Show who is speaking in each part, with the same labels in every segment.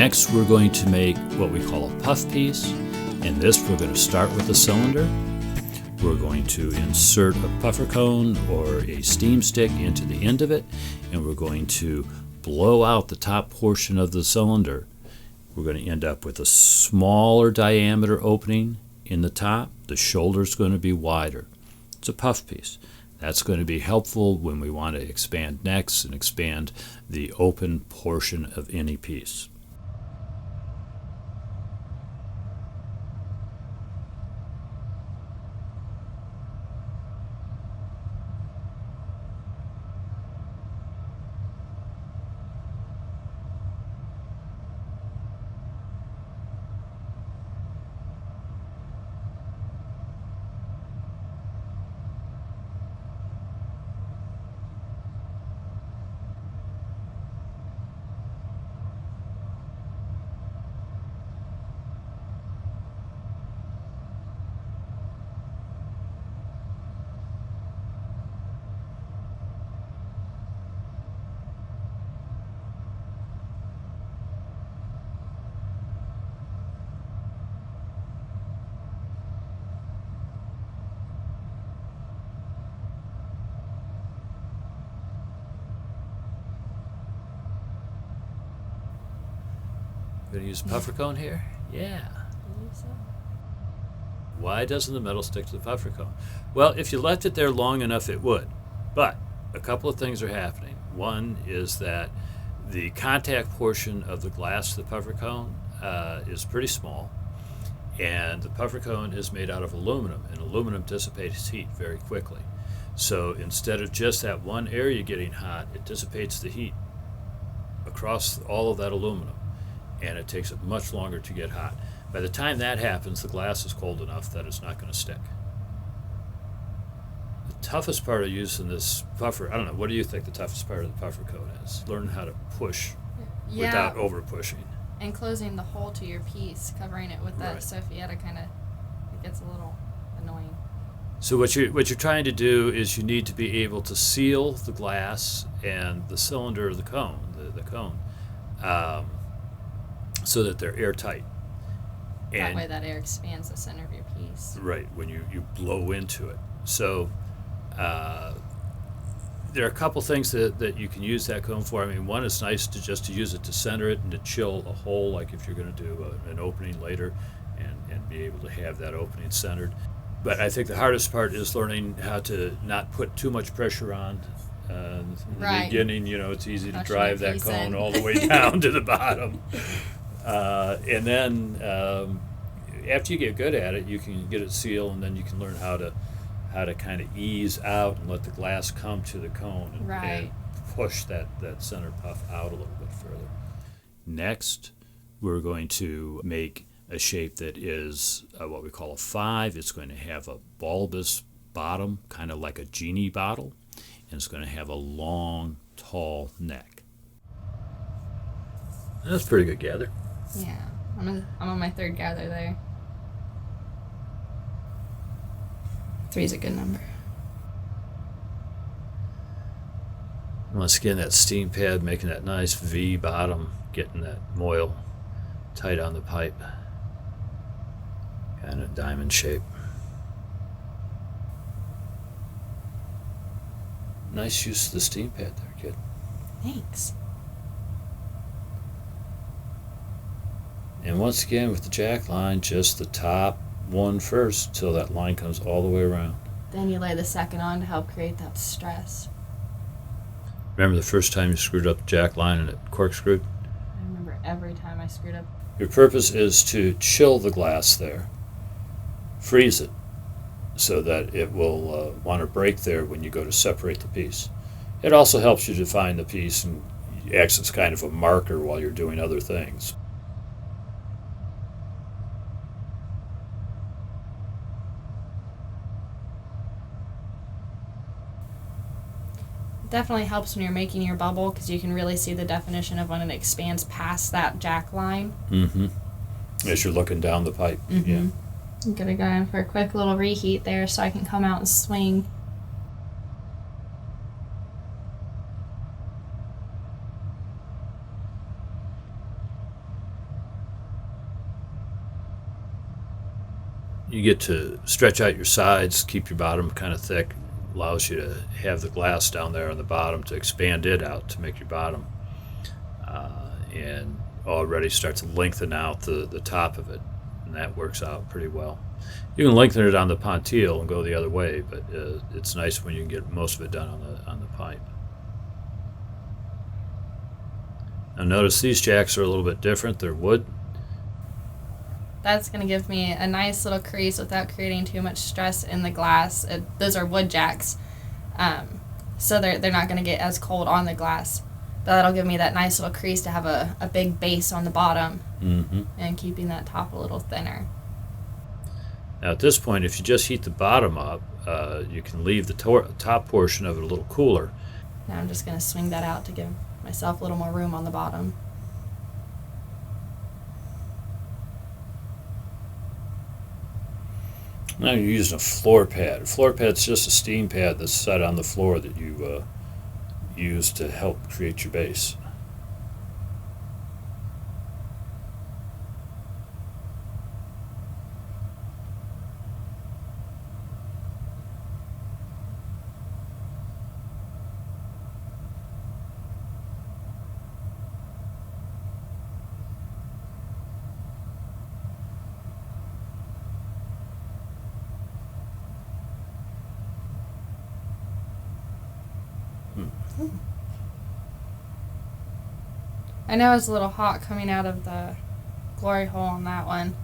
Speaker 1: Next, we're going to make what we call a puff piece. In this, we're going to start with the cylinder. We're going to insert a puffer cone or a steam stick into the end of it, and we're going to blow out the top portion of the cylinder. We're going to end up with a smaller diameter opening in the top. The shoulder's going to be wider. It's a puff piece. That's going to be helpful when we want to expand necks and expand the open portion of any piece. Going to use a puffer cone here? Yeah.
Speaker 2: I believe so.
Speaker 1: Why doesn't the metal stick to the puffer cone? Well, if you left it there long enough, it would. But a couple of things are happening. One is that the contact portion of the glass of the puffer cone is pretty small, and the puffer cone is made out of aluminum, and aluminum dissipates heat very quickly. So instead of just that one area getting hot, it dissipates the heat across all of that aluminum, and it takes it much longer to get hot. By the time that happens, the glass is cold enough that it's not going to stick. The toughest part of using this puffer, I don't know, what do you think the toughest part of the puffer cone is? Learn how to push without over pushing.
Speaker 2: And closing the hole to your piece, covering it with that,
Speaker 1: Right.
Speaker 2: so if you had to kind of, it gets a little annoying.
Speaker 1: So what you're trying to do is you need to be able to seal the glass and the cylinder of the cone, the cone, so that they're airtight.
Speaker 2: That way that air expands the center of your piece.
Speaker 1: Right, when you blow into it. So there are a couple things that you can use that cone for. I mean, one is nice to just to use it to center it and to chill a hole, like if you're going to do an opening later, and be able to have that opening centered. But I think the hardest part is learning how to not put too much pressure on. In the beginning, it's easy to drive that cone all the way down to the bottom. And then after you get good at it, you can get it sealed, and then you can learn how to kind of ease out and let the glass come to the cone and push that center puff out a little bit further. Next, we're going to make a shape that is what we call a 5. It's going to have a bulbous bottom, kind of like a genie bottle, and it's going to have a long, tall neck. That's pretty good gather.
Speaker 2: Yeah, I'm on my third gather there. 3's a good number.
Speaker 1: Once again, that steam pad making that nice V bottom, getting that moil tight on the pipe. Kind of diamond shape. Nice use of the steam pad there, kid.
Speaker 2: Thanks.
Speaker 1: And once again, with the jack line, just the top one first until that line comes all the way around.
Speaker 2: Then you lay the second on to help create that stress.
Speaker 1: Remember the first time you screwed up the jack line and it corkscrewed?
Speaker 2: I remember every time I screwed up.
Speaker 1: Your purpose is to chill the glass there, freeze it, so that it will want to break there when you go to separate the piece. It also helps you define the piece and acts as kind of a marker while you're doing other things.
Speaker 2: Definitely helps when you're making your bubble because you can really see the definition of when it expands past that jack line.
Speaker 1: Mm-hmm. As you're looking down the pipe.
Speaker 2: Mm-hmm.
Speaker 1: Yeah.
Speaker 2: I'm gonna go in for a quick little reheat there so I can come out and swing.
Speaker 1: you get to stretch out your sides, keep your bottom kind of thick, allows you to have the glass down there on the bottom to expand it out to make your bottom, and already start to lengthen out the top of it, and that works out pretty well. You can lengthen it on the pontile and go the other way, but it's nice when you can get most of it done on the pipe. Now notice these jacks are a little bit different. They're wood.
Speaker 2: That's going to give me a nice little crease without creating too much stress in the glass. Those are wood jacks, so they're not going to get as cold on the glass. But that'll give me that nice little crease to have a big base on the bottom, and keeping that top a little thinner.
Speaker 1: Now at this point, if you just heat the bottom up, you can leave the top portion of it a little cooler.
Speaker 2: Now I'm just going to swing that out to give myself a little more room on the bottom.
Speaker 1: Now you're using a floor pad. A floor pad's just a steam pad that's set on the floor that you use to help create your base.
Speaker 2: I know it's a little hot coming out of the glory hole on that one.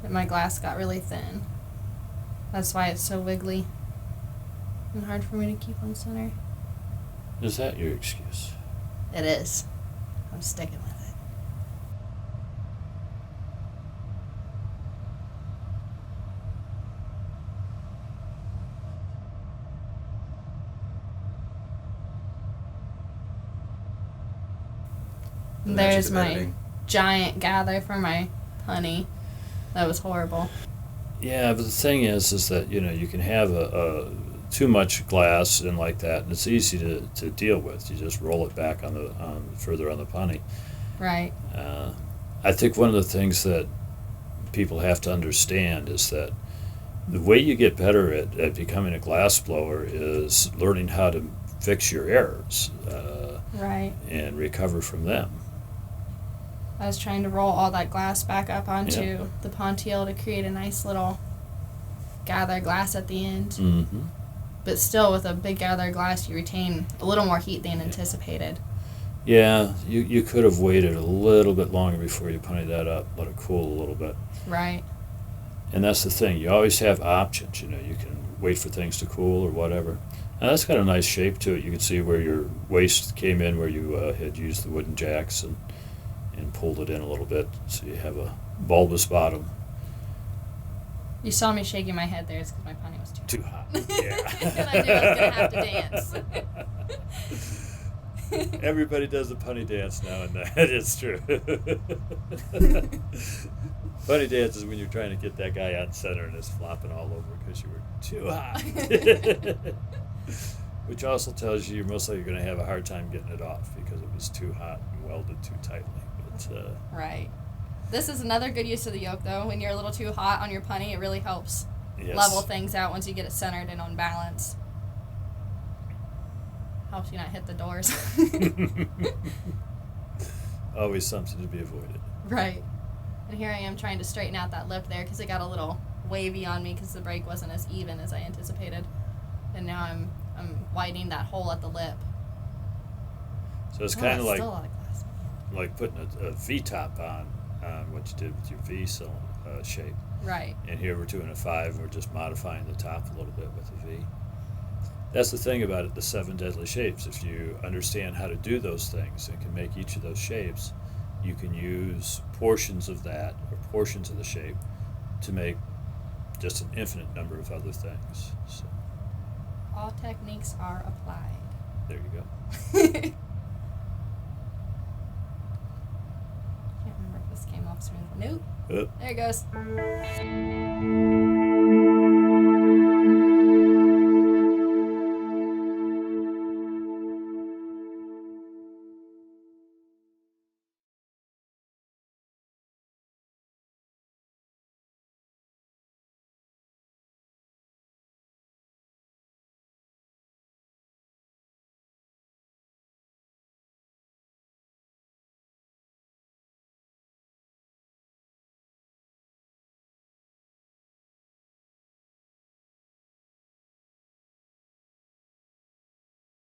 Speaker 2: But my glass got really thin. That's why it's so wiggly and hard for me to keep on center.
Speaker 1: Is that your excuse?
Speaker 2: It is. I'm sticking with it. There's my giant gather for my honey. That was horrible.
Speaker 1: Yeah, but the thing is that you can have a too much glass in like that, and it's easy to deal with. You just roll it back further on the punny.
Speaker 2: Right.
Speaker 1: I think one of the things that people have to understand is that the way you get better at becoming a glass blower is learning how to fix your errors,
Speaker 2: right,
Speaker 1: and recover from them.
Speaker 2: I was trying to roll all that glass back up onto the pontile to create a nice little gather glass at the end. But still, with a big gather glass, you retain a little more heat than anticipated.
Speaker 1: Yeah, you could have waited a little bit longer before you punted that up, let it cool a little bit.
Speaker 2: Right.
Speaker 1: And that's the thing. You always have options. You can wait for things to cool or whatever. Now that's got a nice shape to it. You can see where your waist came in, where you had used the wooden jacks and pulled it in a little bit, so you have a bulbous bottom.
Speaker 2: You saw me shaking my head there. It's because my punny was
Speaker 1: Too hot. Yeah.
Speaker 2: And I knew I was going to have to dance.
Speaker 1: Everybody does a punny dance now and then. It's true. Punny dance is when you're trying to get that guy on center and it's flopping all over because you were too hot. Which also tells you you're most likely going to have a hard time getting it off because it was too hot and welded too tightly. But,
Speaker 2: right. This is another good use of the yoke, though. When you're a little too hot on your punny, it really helps level things out once you get it centered and on balance. Helps you not hit the doors.
Speaker 1: Always something to be avoided.
Speaker 2: Right. And here I am trying to straighten out that lip there because it got a little wavy on me because the break wasn't as even as I anticipated. And now I'm widening that hole at the lip.
Speaker 1: So it's kind of like
Speaker 2: still a lot of glass.
Speaker 1: Like putting a V-top on what you did with your V shape.
Speaker 2: Right.
Speaker 1: And here we're doing a 5, and we're just modifying the top a little bit with a V. That's the thing about it, the 7 deadly shapes. If you understand how to do those things and can make each of those shapes, you can use portions of that or portions of the shape to make just an infinite number of other things. So,
Speaker 2: all techniques are applied.
Speaker 1: there you go.
Speaker 2: Can't remember if this came off smooth. Nope. There it goes.